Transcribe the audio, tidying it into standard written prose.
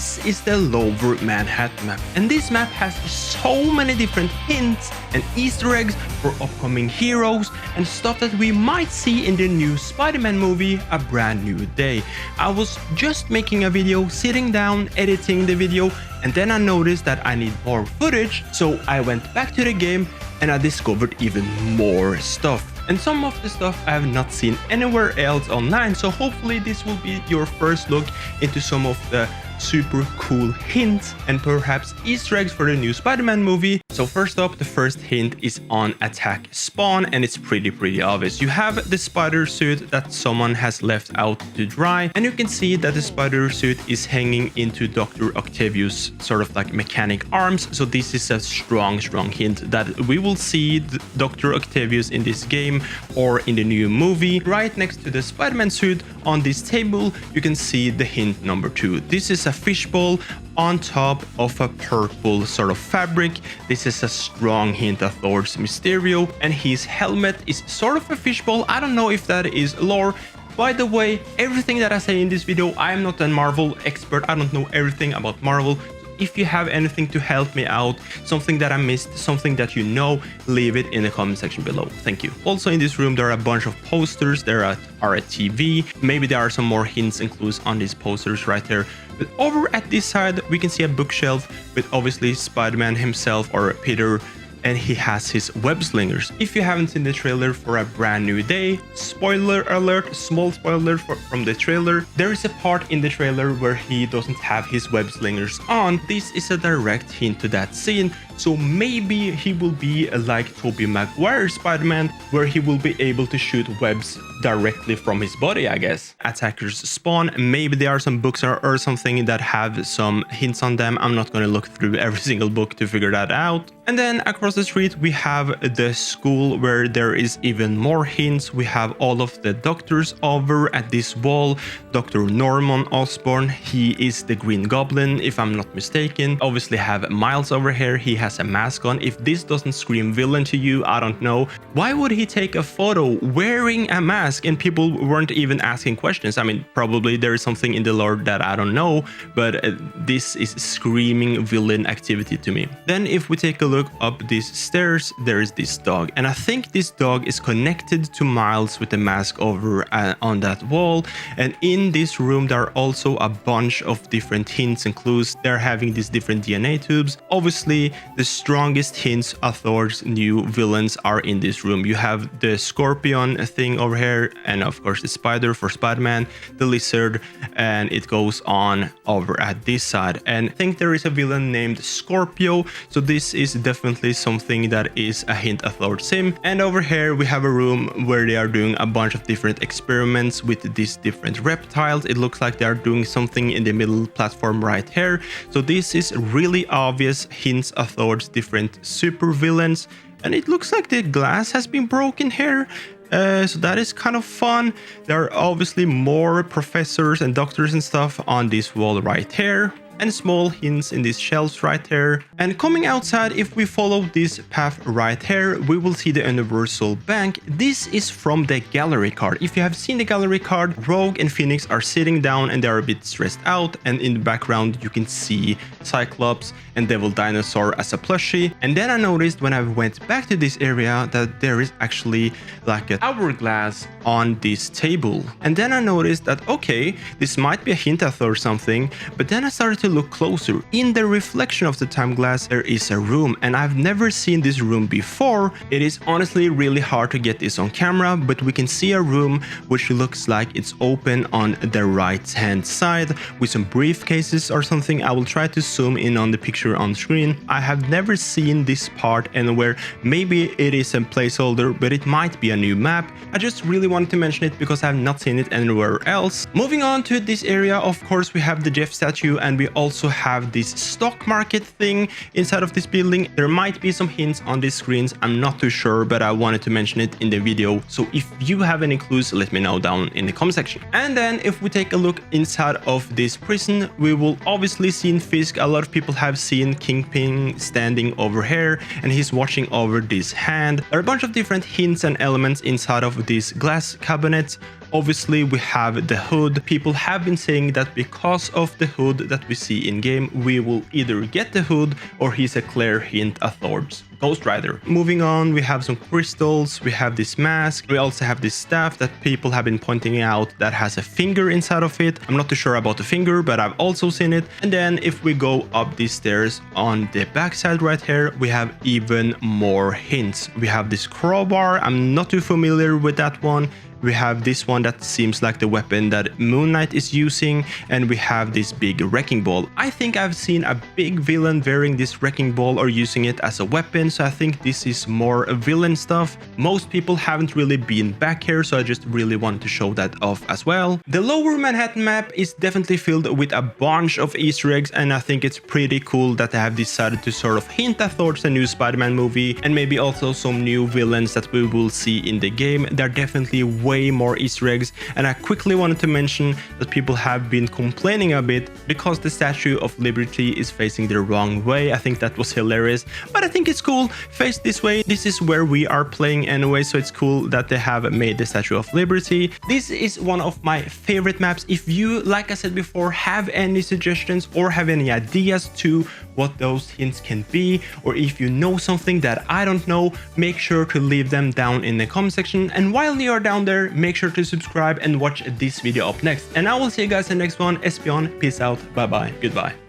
this is the Lower Manhattan map, and this map has so many different hints and Easter eggs for upcoming heroes and stuff that we might see in the new Spider-Man movie, A Brand New Day. I was just making a video, sitting down, editing the video, and then I noticed that I need more footage, so I went back to the game and I discovered even more stuff. And some of the stuff I have not seen anywhere else online, so hopefully this will be your first look into some of the super cool hints and perhaps Easter eggs for the new Spider-Man movie. So first up, the first hint is on attack spawn, and it's pretty obvious. You have the spider suit that someone has left out to dry, and you can see that the spider suit is hanging into Doctor Octavius' sort of like mechanic arms. So this is a strong hint that we will see Doctor Octavius in this game or in the new movie. Right next to the Spider-Man suit on this table, you can see the hint number 2. This is a fishbowl on top of a purple sort of fabric. This is a strong hint towards Mysterio, and his helmet is sort of a fishbowl. I don't know if that is lore. By the way, everything that I say in this video, I am not a Marvel expert. I don't know everything about Marvel. If you have anything to help me out, something that I missed, something that you know, leave it in the comment section below. Thank you. Also in this room, there are a bunch of posters. There are a TV. Maybe there are some more hints and clues on these posters right there. But over at this side, we can see a bookshelf with obviously Spider-Man himself or Peter, and he has his web slingers. If you haven't seen the trailer for A Brand New Day, spoiler alert, small spoiler from the trailer, there is a part in the trailer where he doesn't have his web slingers on. This is a direct hint to that scene, so maybe he will be like Tobey Maguire's Spider-Man, where he will be able to shoot webs directly from his body, I guess. Attackers spawn. Maybe there are some books or something that have some hints on them. I'm not going to look through every single book to figure that out. And then across the street, we have the school where there is even more hints. We have all of the doctors over at this wall. Dr. Norman Osborn, he is the Green Goblin, if I'm not mistaken. Obviously have Miles over here. He has a mask on. If this doesn't scream villain to you, I don't know. Why would he take a photo wearing a mask and people weren't even asking questions? I mean, probably there is something in the lore that I don't know, but this is screaming villain activity to me. Then if we take a look up these stairs, there is this dog, and I think this dog is connected to Miles with the mask over on that wall. And in this room, there are also a bunch of different hints and clues. They're having these different DNA tubes. Obviously, the strongest hints towards new villains are in this room. You have the scorpion thing over here, and of course the spider for Spider-Man, the lizard, and it goes on over at this side. And I think there is a villain named Scorpio, so this is definitely something that is a hint towards him. And over here we have a room where they are doing a bunch of different experiments with these different reptiles. It looks like they are doing something in the middle platform right here. So this is really obvious hints towards different super villains, and it looks like the glass has been broken here. So that is kind of fun. There are obviously more professors and doctors and stuff on this wall right here, and small hints in these shelves right here. And coming outside, if we follow this path right here, we will see the Universal Bank. This is from the gallery card. If you have seen the gallery card, Rogue and Phoenix are sitting down and they're a bit stressed out, and in the background you can see Cyclops and Devil Dinosaur as a plushie. And then I noticed when I went back to this area that there is actually like an hourglass on this table. And then I noticed that, okay, this might be a hint or something, but then I started to look closer. In the reflection of the time glass, there is a room, and I've never seen this room before. It is honestly really hard to get this on camera, but we can see a room which looks like it's open on the right hand side with some briefcases or something. I will try to zoom in on the picture on screen. I have never seen this part anywhere. Maybe it is a placeholder, but it might be a new map. I just really wanted to mention it because I have not seen it anywhere else. Moving on to this area, of course, we have the Jeff statue, and we also have this stock market thing inside of this building. There might be some hints on these screens. I'm not too sure, but I wanted to mention it in the video. So if you have any clues, let me know down in the comment section. And then if we take a look inside of this prison, we will obviously see Fisk. A lot of people have seen Kingpin standing over here, and he's watching over this hand. There are a bunch of different hints and elements inside of these glass cabinets. Obviously, we have the hood. People have been saying that because of the hood that we see in game, we will either get the hood or he's a clear hint at Thor's Ghost Rider. Moving on, we have some crystals, we have this mask, we also have this staff that people have been pointing out that has a finger inside of it. I'm not too sure about the finger, but I've also seen it. And then if we go up these stairs on the backside right here, we have even more hints. We have this crowbar, I'm not too familiar with that one. We have this one that seems like the weapon that Moon Knight is using, and we have this big wrecking ball. I think I've seen a big villain wearing this wrecking ball or using it as a weapon, so I think this is more villain stuff. Most people haven't really been back here, so I just really wanted to show that off as well. The Lower Manhattan map is definitely filled with a bunch of Easter eggs, and I think it's pretty cool that they have decided to sort of hint at towards the new Spider-Man movie, and maybe also some new villains that we will see in the game. They're definitely way more Easter eggs, and I quickly wanted to mention that people have been complaining a bit because the Statue of Liberty is facing the wrong way. I think that was hilarious, but I think it's cool. Face this way. This is where we are playing anyway, so it's cool that they have made the Statue of Liberty. This is one of my favorite maps. If you, like I said before, have any suggestions or have any ideas to what those hints can be, or if you know something that I don't know, make sure to leave them down in the comment section. And while you are down there, make sure to subscribe and watch this video up next. And I will see you guys in the next one. Espion, peace out, bye bye, goodbye.